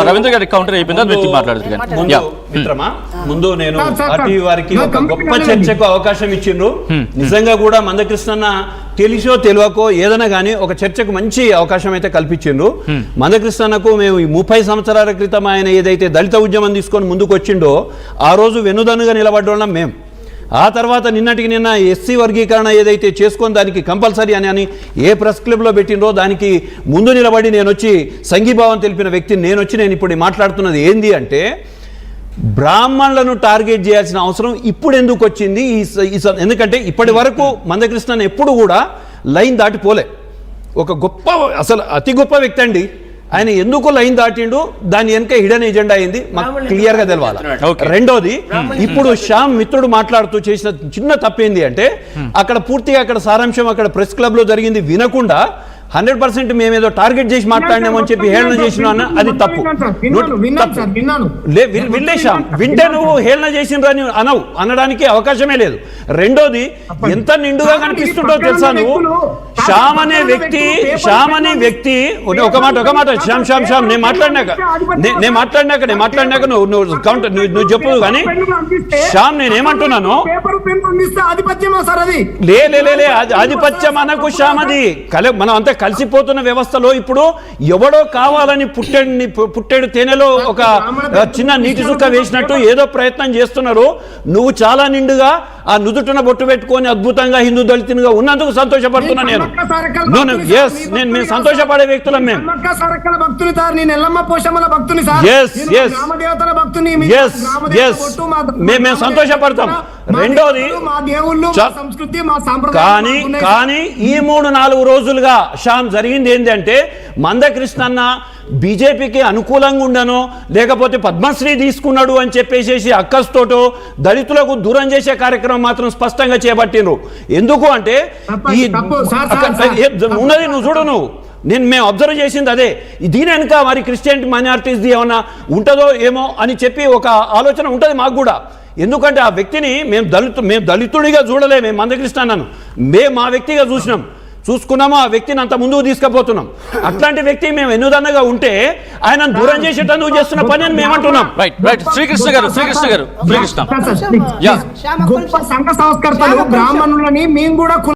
రవీంద్ర గారి కౌంటర్ అయిపోయింది మిత్రమా ముందు నేను పార్టీ వారికి ఒక గొప్ప చర్చకు అవకాశం ఇచ్చిండ్రు. నిజంగా కూడా మందకృష్ణన్న తెలిసో తెలియకో ఏదైనా కానీ ఒక చర్చకు మంచి అవకాశం అయితే కల్పించిండ్రు. మందకృష్ణన్నకు మేము 30 సంవత్సరాల క్రితం ఆయన ఏదైతే దళిత ఉద్యమం తీసుకొని ముందుకు వచ్చిండో ఆ రోజు వెనుదనుగా నిలబడ్డం మేము. ఆ తర్వాత నిన్నటికి నిన్న ఎస్సీ వర్గీకరణ ఏదైతే చేసుకొని దానికి కంపల్సరీ అని ఏ ప్రెస్ క్లబ్లో పెట్టిండ్రో దానికి ముందు నిలబడి నేను వచ్చి సంఘీభావం తెలిపిన వ్యక్తిని నేను ఇప్పుడు మాట్లాడుతున్నది ఏంది అంటే బ్రాహ్మణులను టార్గెట్ చేయాల్సిన అవసరం ఇప్పుడు ఎందుకు వచ్చింది? ఎందుకంటే ఇప్పటి వరకు మందకృష్ణన్ ఎప్పుడు కూడా లైన్ దాటిపోలే. ఒక గొప్ప అసలు అతి గొప్ప వ్యక్తి అండి ఆయన. ఎందుకు లైన్ దాటిండు దాని వెనక హిడెన్ ఎజెండా అయింది మాకు క్లియర్ గా తెలవాలి. రెండోది ఇప్పుడు శ్యామ్ మిత్రుడు మాట్లాడుతూ చేసిన చిన్న తప్పేంది అంటే అక్కడ పూర్తిగా అక్కడ సారాంశం అక్కడ ప్రెస్ క్లబ్ లో జరిగింది వినకుండా 100% మేమేదో టార్గెట్ చేసి మాట్లాడినామని చెప్పి హేళన చేసిన అది తప్పు. విన్లేశాం వింటే నువ్వు హేళన చేసినని అనడానికి అవకాశమే లేదు. రెండోది ఎంత నిండుగా కనిపిస్తుంటో తెలుసా నువ్వు? శ్యామ్ అనే వ్యక్తి ఒక మాట శ్యామ్ నేను మాట్లాడినాక నువ్వు కౌంటర్ నువ్వు చెప్పు. కానీ శ్యామ్ నేనేమంటున్నాను లే ఆధిపత్యం అనకు శ్యామ్. అది మనం అంతా కలిసిపోతున్న వ్యవస్థలో ఇప్పుడు ఎవడో కావాలని పుట్టెడు తేనెలో ఒక చిన్న నీటి చుక్క వేసినట్టు ఏదో ప్రయత్నం చేస్తున్నారు. నువ్వు చాలా నిండుగా ఆ నుదుటిన బొట్టు పెట్టుకొని అద్భుతంగా హిందూ దళితునిగా ఉన్నందుకు సంతోషపడుతున్నా నేను సంతోషపడే వ్యక్తులం మేము. మేము సంతోషపడతాం. రెండోది కానీ ఈ 3-4 రోజులుగా శ్యామ్ జరిగింది ఏంటంటే మందకృష్ణన్న బీజేపీకి అనుకూలంగా ఉండనో లేకపోతే పద్మశ్రీ తీసుకున్నాడు అని చెప్పేసి అక్కస్తోటో దళితులకు దూరం చేసే కార్యక్రమం మాత్రం స్పష్టంగా చేపట్టిండ్రు. ఎందుకు అంటే ఈ ఉన్నది నువ్వు చూడు మేము అబ్జర్వ్ చేసింది అదే. దీని వెనుక మరి క్రిస్టియన్ మైనారిటీస్ది ఏమన్నా ఉంటుందో ఏమో అని చెప్పి ఒక ఆలోచన ఉంటుంది మాకు కూడా. ఎందుకంటే ఆ వ్యక్తిని మేము దళితుడిగా చూడలే. మేము మందకృష్ణన్నను మా వ్యక్తిగా చూసుకున్నామో ఆ వ్యక్తిని అంత ముందుకు తీసుకుపోతున్నాం. అట్లాంటి వ్యక్తి మేము ఎన్నుదన్నగా ఉంటే ఆయన దూరం చేసేటందుకు చేస్తున్న పని అని మేమంటున్నాం. శ్రీకృష్ణ గారు గొప్ప సంఘ సంస్కర్తలు బ్రాహ్మణులని మేము కూడా